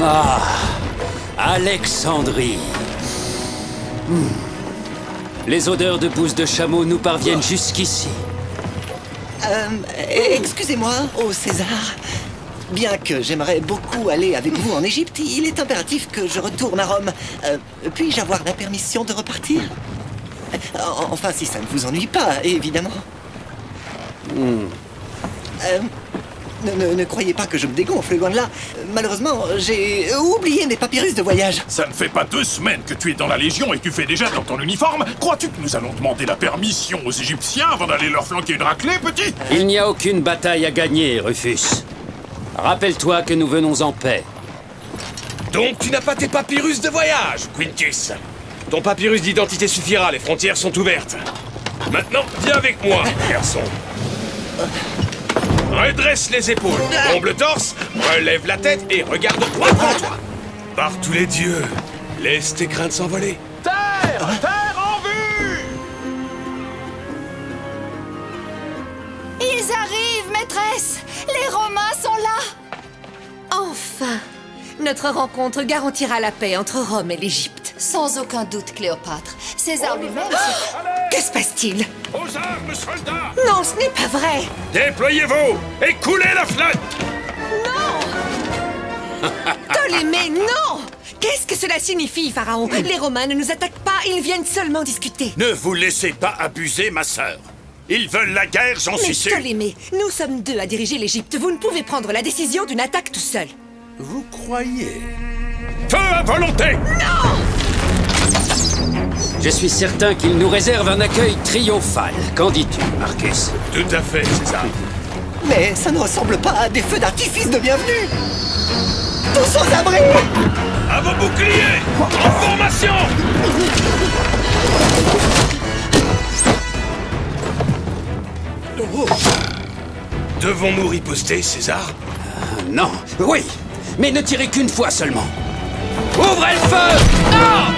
Ah, Alexandrie. Les odeurs de bouse de chameau nous parviennent jusqu'ici. Excusez-moi, ô César. Bien que j'aimerais beaucoup aller avec vous en Égypte, il est impératif que je retourne à Rome. Puis-je avoir la permission de repartir? Enfin, si ça ne vous ennuie pas, évidemment. Ne croyez pas que je me dégonfle, loin de là. Malheureusement, j'ai oublié mes papyrus de voyage. Ça ne fait pas 2 semaines que tu es dans la Légion et tu fais déjà dans ton uniforme. Crois-tu que nous allons demander la permission aux Égyptiens avant d'aller leur flanquer une raclée, petit? Il n'y a aucune bataille à gagner, Rufus. Rappelle-toi que nous venons en paix. Donc tu n'as pas tes papyrus de voyage, Quintus. Ton papyrus d'identité suffira, les frontières sont ouvertes. Maintenant, viens avec moi, garçon. Redresse les épaules, tombe le torse, relève la tête et regarde droit devant toi. Par tous les dieux, laisse tes craintes s'envoler. Terre! Terre en vue! Ils arrivent, maîtresse! Les Romains sont là! Enfin! Notre rencontre garantira la paix entre Rome et l'Égypte. Sans aucun doute, Cléopâtre. César lui-même... Que se passe-t-il? Aux armes, soldats! Non, ce n'est pas vrai! Déployez-vous et coulez la flotte! Ptolémée, non! Qu'est-ce que cela signifie, Pharaon? Les Romains ne nous attaquent pas, ils viennent seulement discuter. Ne vous laissez pas abuser, ma sœur. Ils veulent la guerre, j'en Mais suis sûr. Ptolémée, nous sommes 2 à diriger l'Égypte. Vous ne pouvez prendre la décision d'une attaque tout seul. Vous croyez? Feu à volonté! Je suis certain qu'il nous réserve un accueil triomphal. Qu'en dis-tu, Marcus? Tout à fait, César. Mais ça ne ressemble pas à des feux d'artifice de bienvenue. Tous aux abris! À vos boucliers! En formation! Devons-nous riposter, César? Non, oui, mais ne tirez qu'une fois seulement. Ouvrez le feu! Non!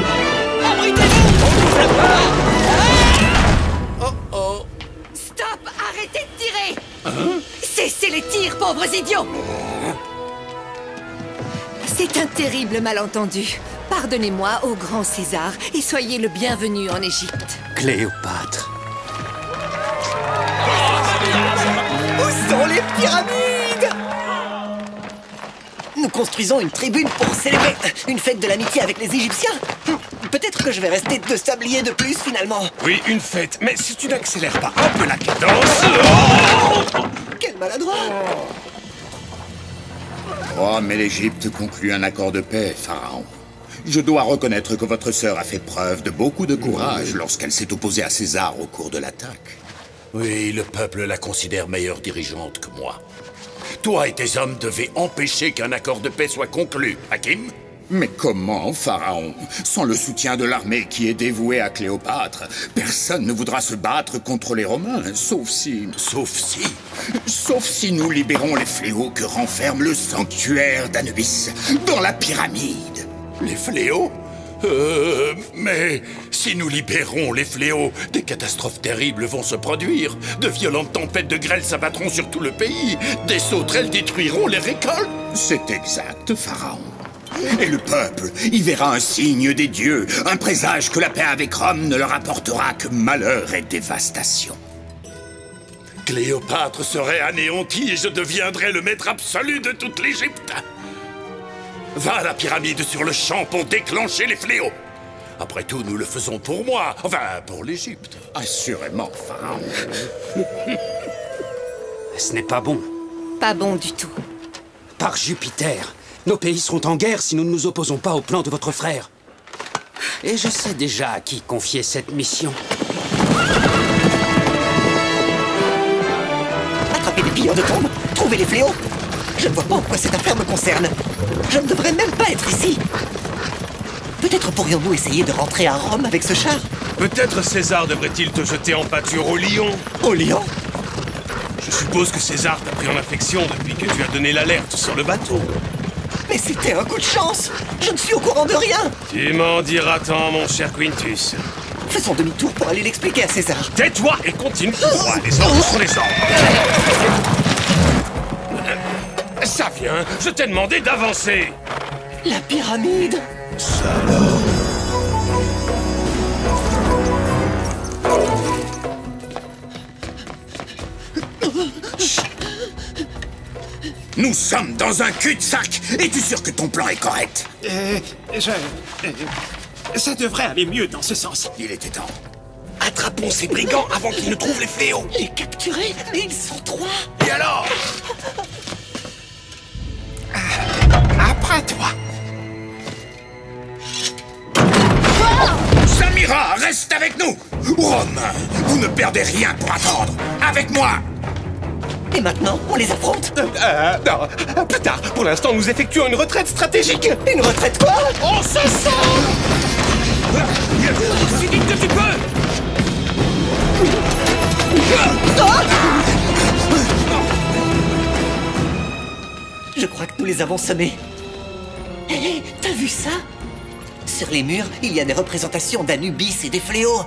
Stop! Arrêtez de tirer! Cessez les tirs, pauvres idiots! C'est un terrible malentendu. Pardonnez-moi, ô grand César, et soyez le bienvenu en Égypte. Cléopâtre. Où sont les pyramides? Nous construisons une tribune pour célébrer une fête de l'amitié avec les Égyptiens. Peut-être que je vais rester 2 sabliers de plus, finalement. Oui, une fête, mais si tu n'accélères pas un peu la cadence... Quel maladroit! Rome et l'Égypte concluent un accord de paix, Pharaon. Je dois reconnaître que votre sœur a fait preuve de beaucoup de courage lorsqu'elle s'est opposée à César au cours de l'attaque. Oui, le peuple la considère meilleure dirigeante que moi. Toi et tes hommes devez empêcher qu'un accord de paix soit conclu, Hakim. Mais comment, Pharaon? Sans le soutien de l'armée qui est dévouée à Cléopâtre, personne ne voudra se battre contre les Romains, sauf si... Sauf si nous libérons les fléaux que renferme le sanctuaire d'Anubis dans la pyramide. Les fléaux? Mais si nous libérons les fléaux, des catastrophes terribles vont se produire. De violentes tempêtes de grêle s'abattront sur tout le pays. Des sauterelles détruiront les récoltes. C'est exact, Pharaon. Et le peuple y verra un signe des dieux, un présage que la paix avec Rome ne leur apportera que malheur et dévastation. Cléopâtre serait anéantie et je deviendrais le maître absolu de toute l'Égypte. Va à la pyramide sur le champ pour déclencher les fléaux. Après tout, nous le faisons pour moi, enfin pour l'Égypte. Assurément, Pharaon. Ce n'est pas bon. Pas bon du tout. Par Jupiter, nos pays seront en guerre si nous ne nous opposons pas au plan de votre frère. Et je sais déjà à qui confier cette mission. Attraper des pilleurs de tombes, trouver les fléaux. Je ne vois pas en quoi cette affaire me concerne. Je ne devrais même pas être ici. Peut-être pourrions-nous essayer de rentrer à Rome avec ce char? Peut-être César devrait-il te jeter en pâture au lion? Au lion? Je suppose que César t'a pris en affection depuis que tu as donné l'alerte sur le bateau. Mais c'était un coup de chance. Je ne suis au courant de rien. Tu m'en diras tant, mon cher Quintus. Faisons demi-tour pour aller l'expliquer à César. Tais-toi et continue tout droit. Les ordres sont les ordres. Ça vient, je t'ai demandé d'avancer. La pyramide! Nous sommes dans un cul-de-sac. Es-tu sûr que ton plan est correct? Ça devrait aller mieux dans ce sens. Il était temps. Attrapons ces brigands avant qu'ils ne trouvent les fléaux. Les capturer? Ils sont 3! Et alors? Après toi. Samira, reste avec nous. Romain, vous ne perdez rien pour attendre. Avec moi. Et maintenant, on les affronte? Non, plus tard. Pour l'instant, nous effectuons une retraite stratégique. Une retraite quoi? On se sent. Si vite que tu peux. Je crois que nous les avons semés. Hé, t'as vu ça? Sur les murs, il y a des représentations d'Anubis et des fléaux.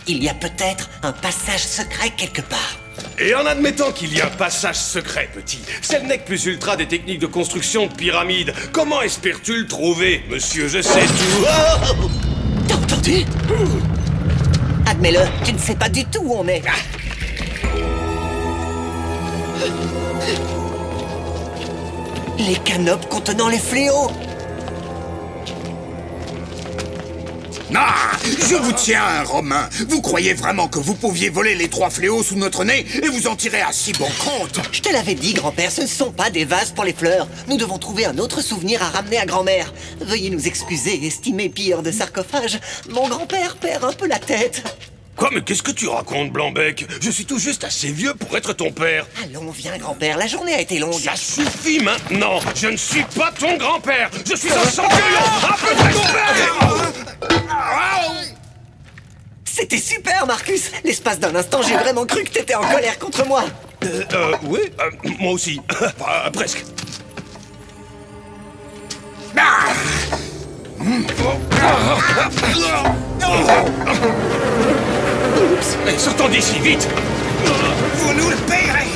Il y a peut-être un passage secret quelque part. Et en admettant qu'il y a un passage secret, petit, c'est le nec plus ultra des techniques de construction de pyramides. Comment espères-tu le trouver, monsieur? Je sais tout. Oh! T'as entendu? Admets-le, tu ne sais pas du tout où on est. Les canopes contenant les fléaux. Ah, je vous tiens, Romain. Vous croyez vraiment que vous pouviez voler les 3 fléaux sous notre nez et vous en tirer à si bon compte? Je te l'avais dit, grand-père, ce ne sont pas des vases pour les fleurs. Nous devons trouver un autre souvenir à ramener à grand-mère. Veuillez nous excuser, estimé pilleur de sarcophage. Mon grand-père perd un peu la tête. Quoi, mais qu'est-ce que tu racontes, Blanc-Bec? Je suis tout juste assez vieux pour être ton père. Allons, viens, grand-père, la journée a été longue. Ça suffit maintenant. Je ne suis pas ton grand-père. Je suis un centurion. Un peu de respect. C'était super, Marcus. L'espace d'un instant, j'ai vraiment cru que t'étais en colère contre moi. Oui, moi aussi. Presque. Mais sortons d'ici, vite. Vous nous le payerez.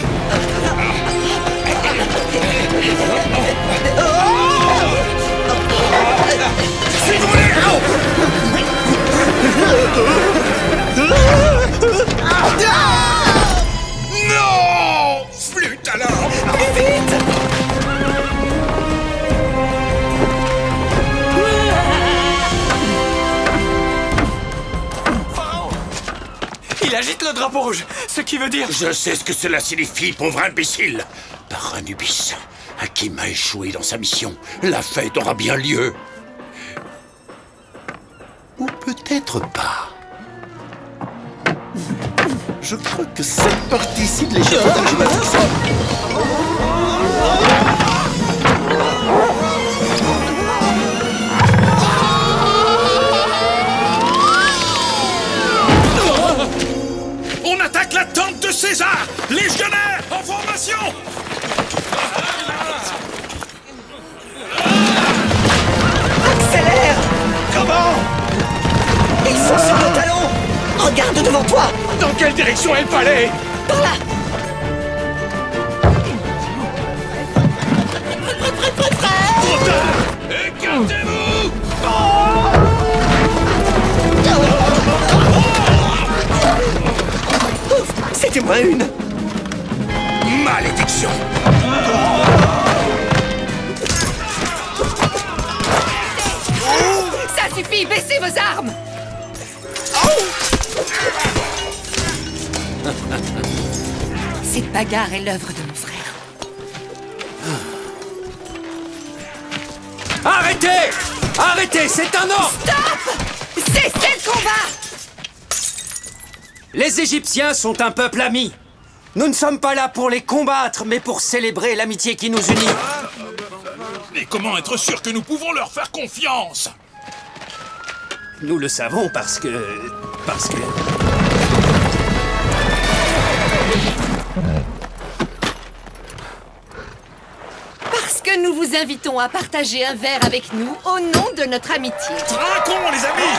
Non! Flûte alors! Plus vite! Il agite le drapeau rouge, ce qui veut dire... Je sais ce que cela signifie, pauvre imbécile. Par Anubis, Hakim a échoué dans sa mission. La fête aura bien lieu. Ou peut-être pas. Je crois que cette partie-ci de l'échafaudage va faire ça. On attaque la tente de César. Légionnaires, en formation. Accélère! Comment? Ils sont sur nos talons! Regarde devant toi! Dans quelle direction est le palais? Par là! Trop tard! Écartez-vous! Ouf! C'était moins une! Malédiction! Ça suffit, baissez vos armes! Cette bagarre est l'œuvre de mon frère. Arrêtez! Arrêtez, c'est un ordre! Stop! Cessez le combat! Les Égyptiens sont un peuple ami. Nous ne sommes pas là pour les combattre, mais pour célébrer l'amitié qui nous unit. Mais comment être sûr que nous pouvons leur faire confiance? Nous le savons parce que... Parce que nous vous invitons à partager un verre avec nous au nom de notre amitié. Trinquons, les amis!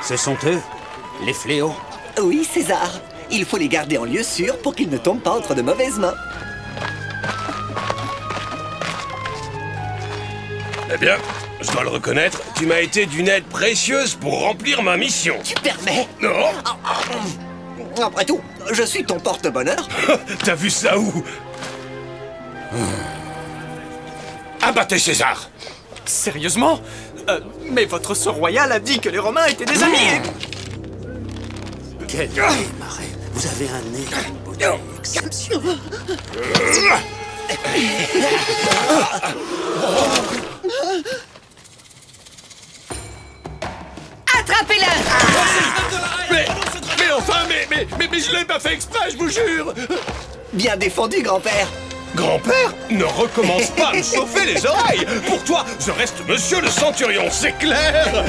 Ce sont eux, les fléaux. Oui, César. Il faut les garder en lieu sûr pour qu'ils ne tombent pas entre de mauvaises mains. Eh bien, je dois le reconnaître, tu m'as été d'une aide précieuse pour remplir ma mission. Tu permets? Non? Après tout, je suis ton porte-bonheur. T'as vu ça où? Abattez César! Sérieusement? Mais votre sœur royale a dit que les Romains étaient des amis et... Quel démarré! Vous avez un nez d'une beauté exceptionnelle. Attrapez-le! Mais enfin, mais je l'ai pas fait exprès, je vous jure! Bien défendu, grand-père. Grand-père, ne recommence pas à me chauffer les oreilles. Pour toi, je reste monsieur le centurion, c'est clair?